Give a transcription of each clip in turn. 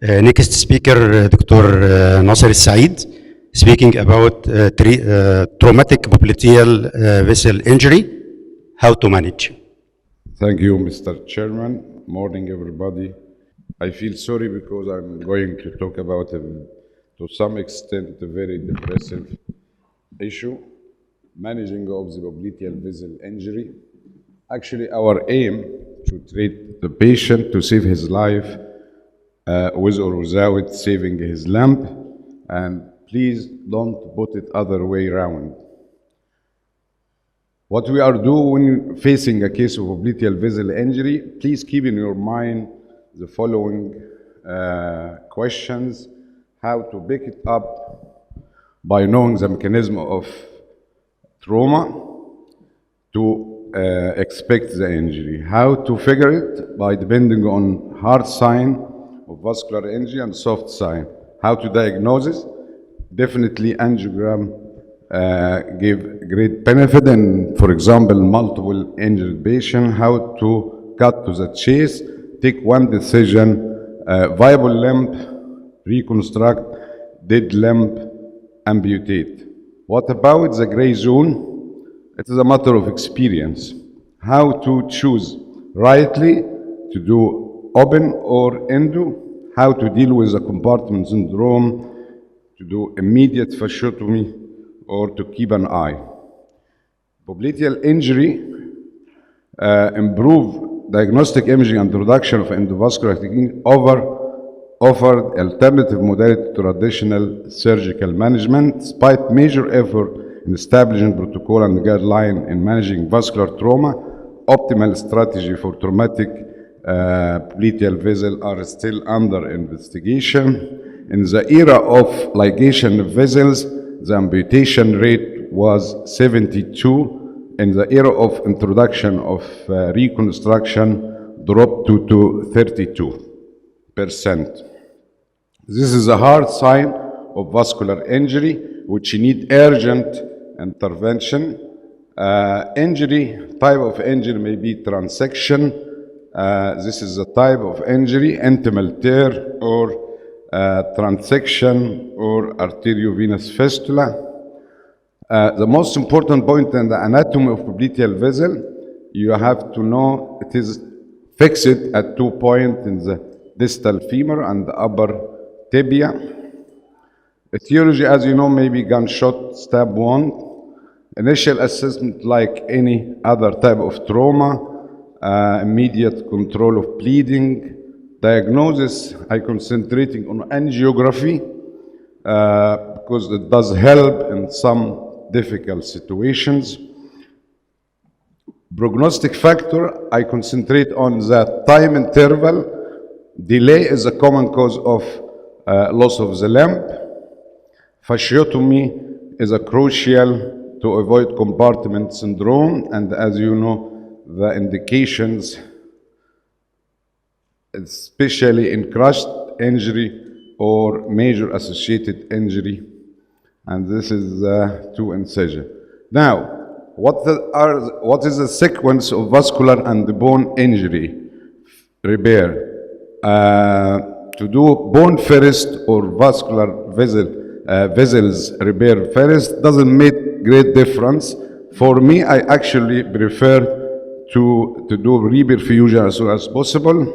Next speaker, Dr. Nasr elsaed, speaking about traumatic popliteal vessel injury, how to manage. Thank you, Mr. Chairman. Morning, everybody. I feel sorry because I'm going to talk about, to some extent, a very depressive issue, managing of the popliteal vessel injury. Actually, our aim to treat the patient to save his life with or without saving his limb, and please don't put it other way around. What we are doing when facing a case of popliteal vessel injury, please keep in your mind the following questions: how to pick it up by knowing the mechanism of trauma to expect the injury, how to figure it by depending on hard sign of vascular injury and soft sign, how to diagnose it. Definitely angiogram give great benefit, and for example, multiple injured patient, how to cut to the chase, take one decision, viable limb, reconstruct, dead limb, amputate. What about the gray zone? It is a matter of experience. How to choose rightly to do open or endo, how to deal with the compartment syndrome, to do immediate fasciotomy, or to keep an eye. Popliteal injury improve diagnostic imaging and introduction of endovascular technique offered alternative modality to traditional surgical management, despite major effort in establishing protocol and guideline in managing vascular trauma. Optimal strategy for traumatic popliteal vessel are still under investigation. In the era of ligation vessels, the amputation rate was 72. In the era of introduction of reconstruction, dropped to 32%. This is a hard sign of vascular injury, which need urgent intervention. Injury, type of injury may be transection. This is a type of injury, intimal tear, or transection, or arteriovenous fistula. The most important point in the anatomy of popliteal vessel, you have to know it is fixed at 2 points in the distal femur and the upper tibia. Etiology, as you know, may be gunshot, stab wound. Initial assessment, like any other type of trauma, immediate control of bleeding. Diagnosis, I concentrating on angiography because it does help in some difficult situations. Prognostic factor, I concentrate on the time interval. Delay is a common cause of loss of the limb. Fasciotomy is a crucial to avoid compartment syndrome, and as you know, the indications, especially in crushed injury or major associated injury, and this is two incision. Now, what is the sequence of vascular and bone injury repair? To do bone first or vascular vessels repair first doesn't make great difference. For me, I actually prefer to do reperfusion as soon as possible,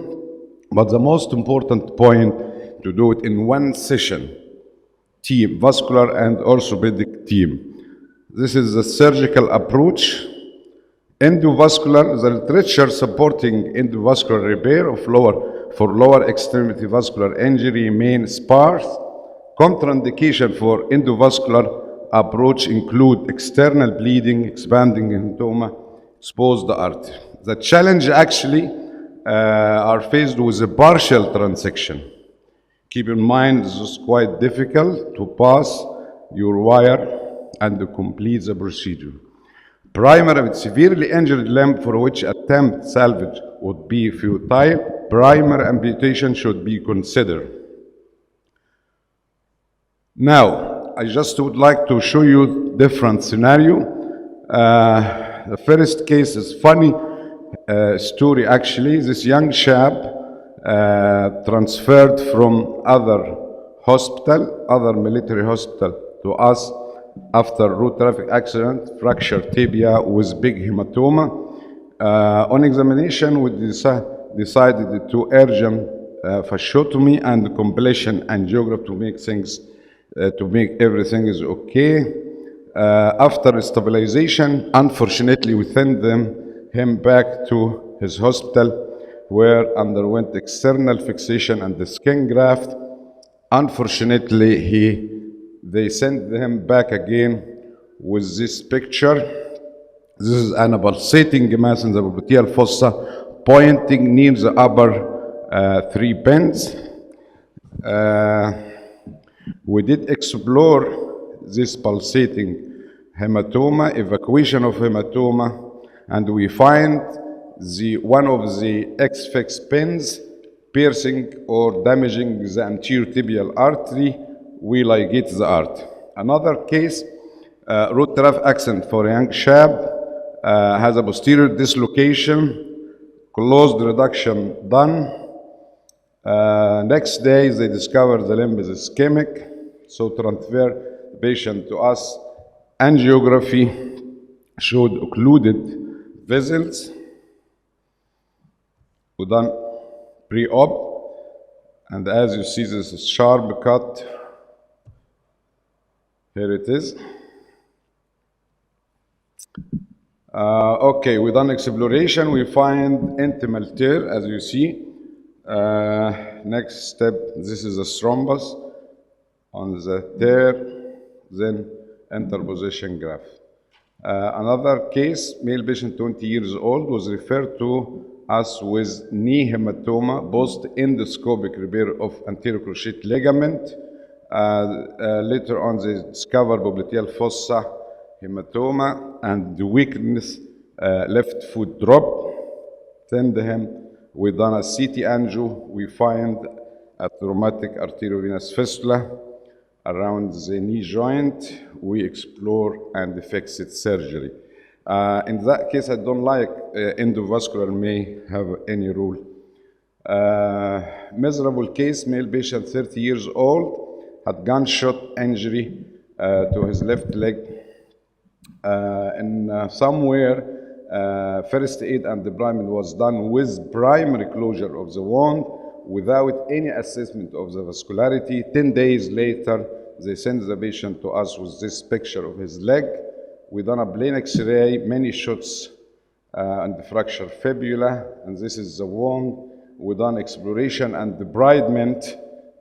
but the most important point to do it in one session, team, vascular and orthopedic team. This is the surgical approach. Endovascular, the literature supporting endovascular repair for lower extremity vascular injury remain sparse. Contraindication for endovascular approach include external bleeding, expanding hematoma, exposed artery. The challenge actually are faced with a partial transection. Keep in mind this is quite difficult to pass your wire and to complete the procedure. Primary with severely injured limb for which attempt salvage would be futile, primary amputation should be considered. Now, I just would like to show you different scenario. The first case is funny story actually. This young chap transferred from other hospital, other military hospital to us after road traffic accident, fractured tibia with big hematoma. On examination, we decided to urgent fasciotomy and completion angiography to make things, to make everything is okay. After stabilization, unfortunately, we sent him back to his hospital where underwent external fixation and the skin graft. Unfortunately, they sent him back again with this picture. This is an pulsating mass in the popliteal fossa pointing near the upper 3 pins. We did explore this pulsating hematoma, evacuation of hematoma, and we find one of the X-fix pins piercing or damaging the anterior tibial artery. We ligate the artery. Another case, road traffic accident for a young chap, has a posterior dislocation, closed reduction done. Next day, they discovered the limb is ischemic, so transfer the patient to us. Angiography showed occluded vessels. We done pre-op, and as you see, this is sharp cut. Here it is. Okay, we done exploration. We find intimal tear, as you see. Next step, this is a thrombus on the tear, then interposition graft. Another case, male patient 20 years old, was referred to us with knee hematoma, post-endoscopic repair of anterior cruciate ligament. Later on, they discovered popliteal fossa hematoma and the weakness, left foot drop. Send him. We done a CT angio. We find a traumatic arteriovenous fistula around the knee joint. We explore and fix it surgery. In that case, I don't like endovascular may have any rule. Miserable case, male patient 30 years old, had gunshot injury to his left leg. Somewhere, first aid and debridement was done with primary closure of the wound without any assessment of the vascularity. 10 days later, they sent the patient to us with this picture of his leg. We done a plain X-ray, many shots and the fractured fibula, and this is the wound. We done exploration and debridement.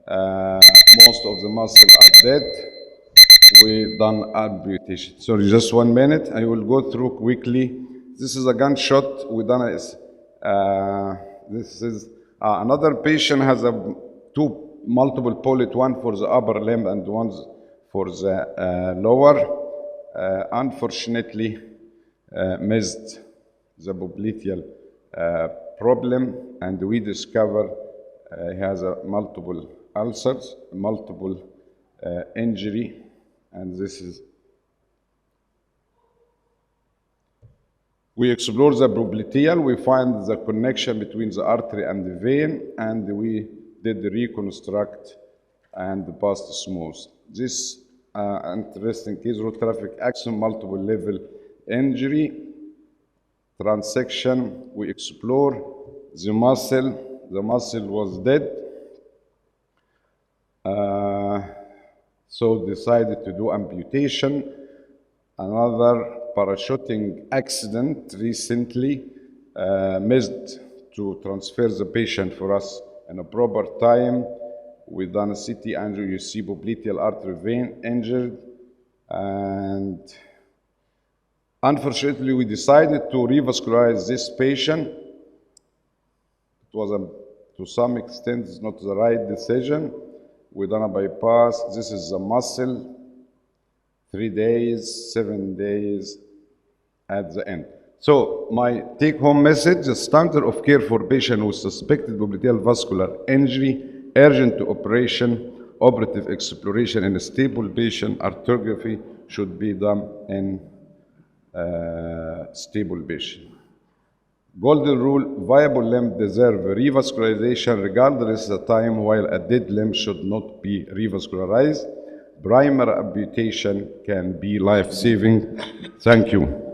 Most of the muscles are dead. We done amputation. Sorry, just 1 minute. I will go through quickly. This is a gunshot. We done this is another patient has two multiple bullet, one for the upper limb and one for the lower. Unfortunately, missed the popliteal problem, and we discover he has multiple ulcers, multiple injury, and this is. We explore the popliteal. We find the connection between the artery and the vein, and we did reconstruct and passed smooth. This interesting case, road traffic accident, multiple level injury, transection. We explore the muscle. The muscle was dead. So decided to do amputation. Another parachuting accident recently, missed to transfer the patient for us in a proper time. We done a CT angio, you see popliteal artery vein injured, and unfortunately we decided to revascularize this patient. It was to some extent it's not the right decision. We done a bypass. This is the muscle. 3 days, 7 days at the end. So my take-home message, the standard of care for patient with suspected popliteal vascular injury, urgent to operation, operative exploration in a stable patient, arterography should be done in stable patient. Golden rule, viable limb deserve revascularization regardless of the time, while a dead limb should not be revascularized. Primary amputation can be life-saving. Thank you.